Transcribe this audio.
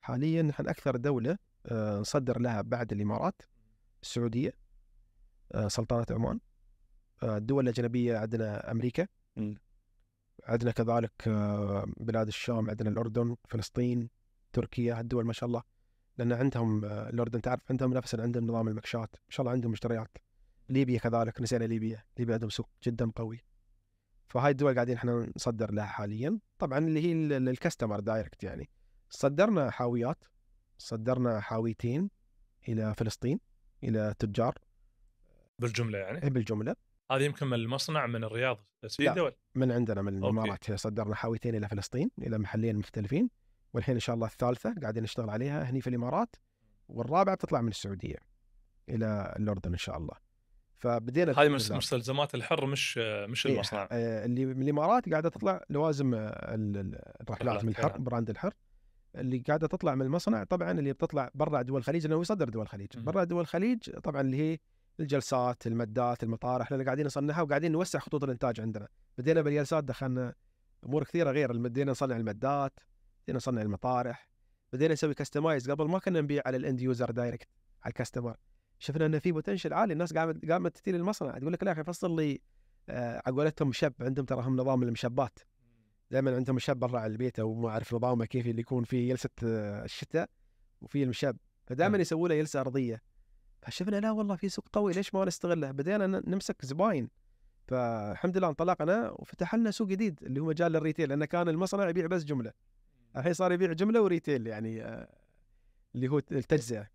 حاليا نحن أكثر دولة نصدر لها بعد الإمارات، السعودية، سلطنة عمان، الدول الأجنبية عندنا أمريكا، عندنا كذلك بلاد الشام، عندنا الأردن، فلسطين، تركيا. هالدول ما شاء الله، لأن عندهم الأردن تعرف عندهم نفس عندهم نظام المكشات، ما شاء الله عندهم مشتريات. ليبيا كذلك، نسينا ليبيا عندهم سوق جدا قوي. فهاي الدول قاعدين احنا نصدر لها حاليا، طبعا اللي هي الكاستمر دايركت. يعني صدرنا حاويات، صدرنا حاويتين إلى فلسطين، إلى تجار بالجملة يعني؟ بالجملة. هذه يمكن من المصنع من الرياض بس في لا، دول من عندنا من الإمارات. صدرنا حاويتين إلى فلسطين، إلى محلين مختلفين، والحين إن شاء الله الثالثة قاعدين نشتغل عليها هني في الإمارات، والرابعة بتطلع من السعودية إلى الأردن إن شاء الله. فبدينا هذه مستلزمات الحر مش المصنع. اللي من الإمارات قاعدة تطلع لوازم الرحلات من الحر، يعني. براند الحر اللي قاعدة تطلع من المصنع. طبعا اللي بتطلع برا دول الخليج، لأنه يصدر دول الخليج، برا دول الخليج طبعا اللي هي الجلسات، المدات، المطارح، لأن قاعدين نصنعها وقاعدين نوسع خطوط الإنتاج عندنا. بدينا بالجلسات، دخلنا أمور كثيرة غير، بدينا نصنع المدات، بدينا نصنع المطارح، بدينا نسوي كاستمايز. قبل ما كنا نبيع على الاند يوزر دايركت على الكاستمر، شفنا ان في بوتنشل عالي. الناس قامت تتي للمصنع تقول لك لا يا اخي فصل لي على قولتهم شب، عندهم ترى هم نظام المشبات، دائما عندهم مشب برا على البيت، او ما اعرف نظامه كيف، اللي يكون فيه جلسه الشتاء وفي المشب، فدائما يسووا له جلسه ارضيه. فشفنا لا والله في سوق قوي، ليش ما نستغله؟ بدينا نمسك زباين، فالحمد لله انطلقنا وفتح لنا سوق جديد اللي هو مجال الريتيل، لأنه كان المصنع يبيع بس جملة، الحين صار يبيع جملة وريتيل، يعني اللي هو التجزئة.